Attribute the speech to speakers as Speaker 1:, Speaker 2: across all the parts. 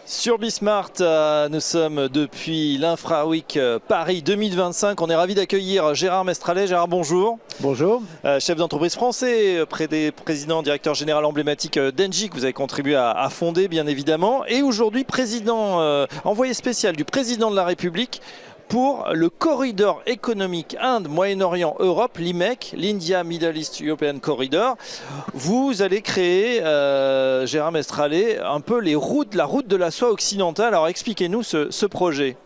Speaker 1: Sur Bismart, nous sommes depuis l'Infra Week Paris 2025. On est ravi d'accueillir Gérard Mestralet. Gérard, bonjour.
Speaker 2: Bonjour.
Speaker 1: Chef d'entreprise français, président, directeur général emblématique d'Engie, que vous avez contribué à fonder, bien évidemment. Et aujourd'hui, président, envoyé spécial du président de la République pour le corridor économique Inde, Moyen-Orient, Europe, l'IMEC, l'India Middle East European Corridor. Vous allez créer, Gérard Mestralet, un peu la route de la soie occidentale. Alors expliquez-nous ce projet.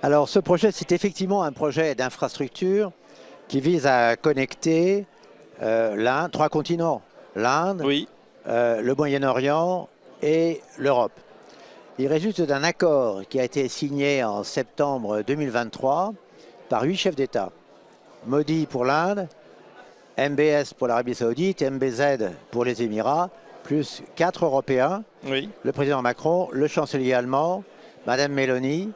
Speaker 2: Alors ce projet, c'est effectivement un projet d'infrastructure qui vise à connecter trois continents, l'Inde,
Speaker 1: oui,
Speaker 2: le Moyen-Orient et l'Europe. Il résulte d'un accord qui a été signé en septembre 2023 par 8 chefs d'État. Modi pour l'Inde, MBS pour l'Arabie Saoudite, MBZ pour les Émirats, plus 4 Européens,
Speaker 1: oui,
Speaker 2: le président Macron, le chancelier allemand, Madame Meloni,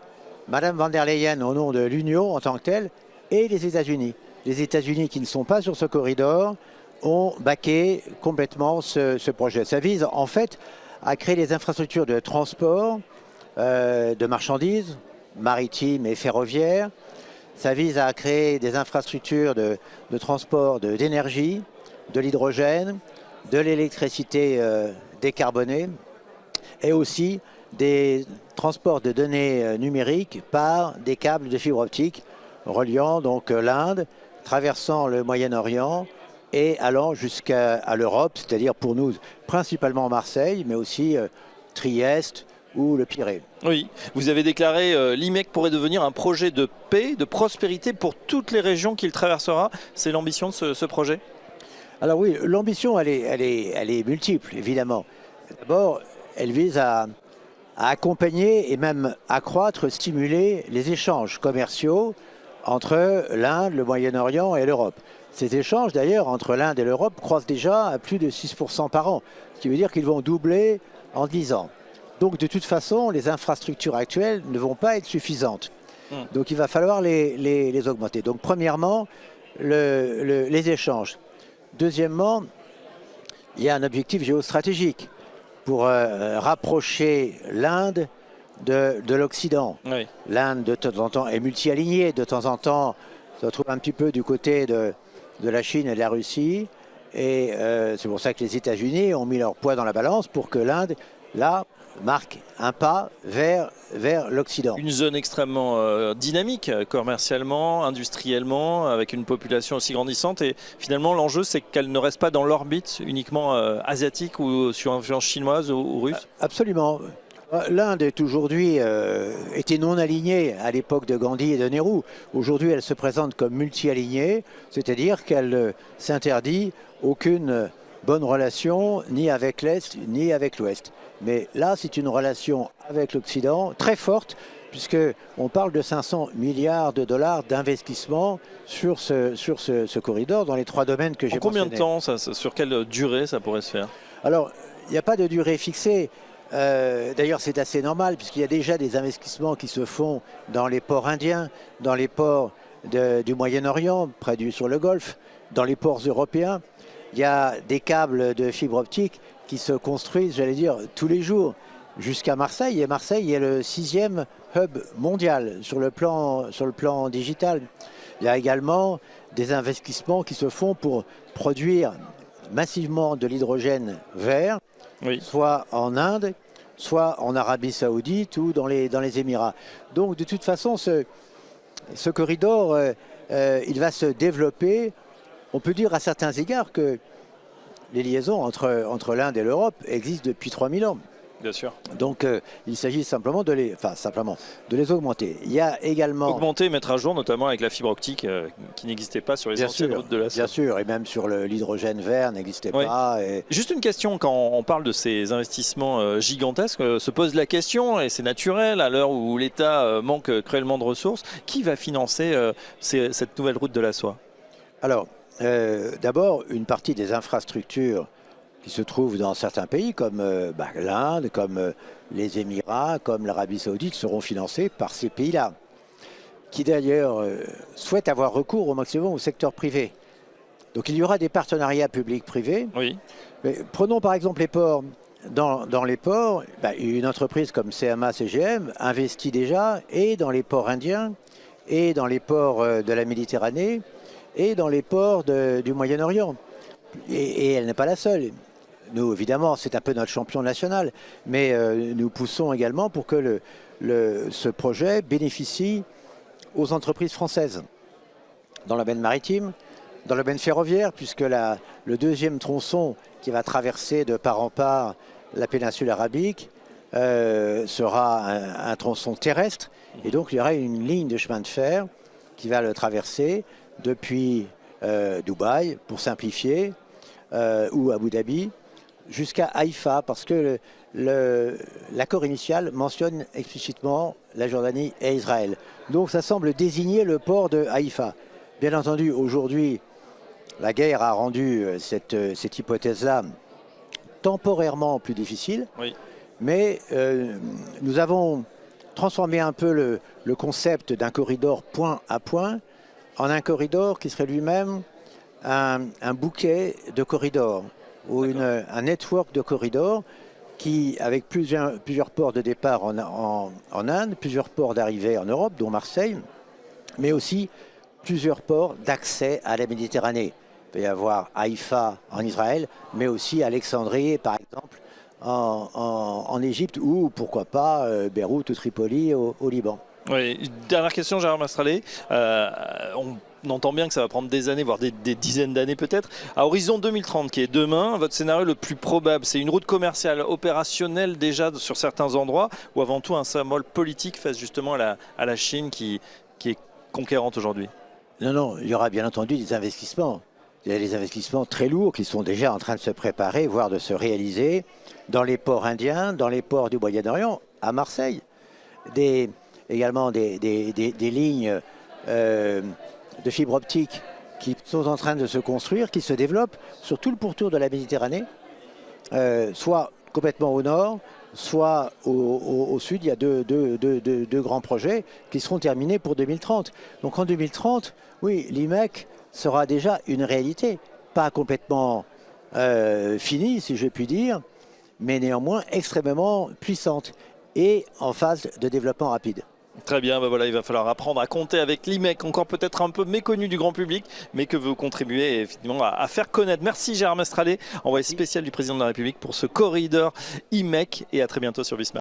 Speaker 2: Madame van der Leyen au nom de l'Union en tant que telle, et les États-Unis. Les États-Unis qui ne sont pas sur ce corridor ont baqué complètement ce projet. Ça vise en fait à créer des infrastructures de transport de marchandises, maritimes et ferroviaires. Ça vise à créer des infrastructures de transport d'énergie, de l'hydrogène, de l'électricité décarbonée et aussi des transports de données numériques par des câbles de fibre optique reliant donc l'Inde, traversant le Moyen-Orient et allant jusqu'à l'Europe, c'est-à-dire pour nous principalement Marseille, mais aussi Trieste ou le Pirée.
Speaker 1: Oui, vous avez déclaré l'IMEC pourrait devenir un projet de paix, de prospérité pour toutes les régions qu'il traversera. C'est l'ambition de ce projet?
Speaker 2: Alors oui, l'ambition, elle est multiple, évidemment. D'abord, elle vise à accompagner et même accroître, stimuler les échanges commerciaux entre l'Inde, le Moyen-Orient et l'Europe. Ces échanges, d'ailleurs, entre l'Inde et l'Europe croissent déjà à plus de 6% par an, ce qui veut dire qu'ils vont doubler en 10 ans. Donc, de toute façon, les infrastructures actuelles ne vont pas être suffisantes. Donc, il va falloir les augmenter. Donc, premièrement, les échanges. Deuxièmement, il y a un objectif géostratégique pour rapprocher l'Inde de l'Occident. Oui. L'Inde, de temps en temps, est multi-alignée. De temps en temps, se retrouve un petit peu du côté de la Chine et de la Russie. Et c'est pour ça que les États-Unis ont mis leur poids dans la balance pour que l'Inde, là, marque un pas vers l'Occident.
Speaker 1: Une zone extrêmement dynamique, commercialement, industriellement, avec une population aussi grandissante. Et finalement, l'enjeu, c'est qu'elle ne reste pas dans l'orbite uniquement asiatique ou sur influence chinoise ou russe.
Speaker 2: Absolument. L'Inde est aujourd'hui était non alignée à l'époque de Gandhi et de Nehru. Aujourd'hui, elle se présente comme multi-alignée, c'est-à-dire qu'elle s'interdit aucune bonne relation ni avec l'Est ni avec l'Ouest. Mais là, c'est une relation avec l'Occident très forte, puisqu'on parle de 500 milliards de dollars d'investissement sur ce corridor dans les 3 domaines que j'ai mentionnés.
Speaker 1: Combien de temps, sur quelle durée ça pourrait se faire?
Speaker 2: Alors, il n'y a pas de durée fixée. D'ailleurs, c'est assez normal, puisqu'il y a déjà des investissements qui se font dans les ports indiens, dans les ports du Moyen-Orient, sur le Golfe, dans les ports européens. Il y a des câbles de fibre optique qui se construisent, j'allais dire, tous les jours jusqu'à Marseille. Et Marseille est le 6e hub mondial sur le plan digital. Il y a également des investissements qui se font pour produire massivement de l'hydrogène vert, oui, soit en Inde, soit en Arabie Saoudite ou dans les Émirats. Donc de toute façon, ce corridor, il va se développer. On peut dire à certains égards que les liaisons entre l'Inde et l'Europe existent depuis 3000 ans.
Speaker 1: Bien sûr.
Speaker 2: Donc il s'agit simplement de les augmenter. Il y a également...
Speaker 1: Augmenter et mettre à jour, notamment avec la fibre optique qui n'existait pas sur les anciennes routes de la soie.
Speaker 2: Bien sûr, et même sur l'hydrogène vert n'existait pas. Et...
Speaker 1: Juste une question, quand on parle de ces investissements gigantesques, se pose la question, et c'est naturel à l'heure où l'État manque cruellement de ressources, qui va financer cette nouvelle route de la soie?
Speaker 2: Alors, d'abord, une partie des infrastructures qui se trouvent dans certains pays comme l'Inde, comme les Émirats, comme l'Arabie Saoudite seront financées par ces pays-là, qui d'ailleurs souhaitent avoir recours au maximum au secteur privé. Donc il y aura des partenariats publics-privés.
Speaker 1: Oui.
Speaker 2: Prenons par exemple les ports. dans les ports, une entreprise comme CMA-CGM investit déjà et dans les ports indiens, et dans les ports de la Méditerranée, et dans les ports du Moyen-Orient. Et elle n'est pas la seule. Nous, évidemment, c'est un peu notre champion national, mais nous poussons également pour que ce projet bénéficie aux entreprises françaises, dans le domaine maritime, dans le domaine ferroviaire, puisque le deuxième tronçon qui va traverser de part en part la péninsule arabique sera un tronçon terrestre, et donc il y aura une ligne de chemin de fer qui va le traverser depuis Dubaï, pour simplifier, ou Abu Dhabi, jusqu'à Haïfa, parce que l'accord initial mentionne explicitement la Jordanie et Israël. Donc ça semble désigner le port de Haïfa. Bien entendu, aujourd'hui, la guerre a rendu cette hypothèse-là temporairement plus difficile, oui. Mais nous avons transformé un peu le concept d'un corridor point à point en un corridor qui serait lui-même un bouquet de corridors, ou un network de corridors qui, avec plusieurs ports de départ en Inde, plusieurs ports d'arrivée en Europe, dont Marseille, mais aussi plusieurs ports d'accès à la Méditerranée. Il peut y avoir Haïfa en Israël, mais aussi Alexandrie, par exemple, en Égypte, ou pourquoi pas Beyrouth ou Tripoli au Liban.
Speaker 1: Oui, dernière question, Gérard Mestrallet. On entend bien que ça va prendre des années, voire des dizaines d'années peut-être. À horizon 2030, qui est demain, votre scénario le plus probable, c'est une route commerciale opérationnelle déjà sur certains endroits, ou avant tout un symbole politique face justement à la Chine qui est conquérante aujourd'hui?
Speaker 2: Non, il y aura bien entendu des investissements. Il y a des investissements très lourds qui sont déjà en train de se préparer, voire de se réaliser dans les ports indiens, dans les ports du Moyen-Orient, à Marseille. Également des lignes de fibre optique qui sont en train de se construire, qui se développent sur tout le pourtour de la Méditerranée, soit complètement au nord, soit au sud. Il y a deux grands projets qui seront terminés pour 2030. Donc en 2030, oui, l'IMEC sera déjà une réalité, pas complètement finie, si je puis dire, mais néanmoins extrêmement puissante et en phase de développement rapide.
Speaker 1: Très bien, voilà, il va falloir apprendre à compter avec l'IMEC, encore peut-être un peu méconnu du grand public, mais que vous contribuez effectivement à faire connaître. Merci Gérard Mestrallet, envoyé spécial du président de la République pour ce corridor IMEC, et à très bientôt sur Bismarck.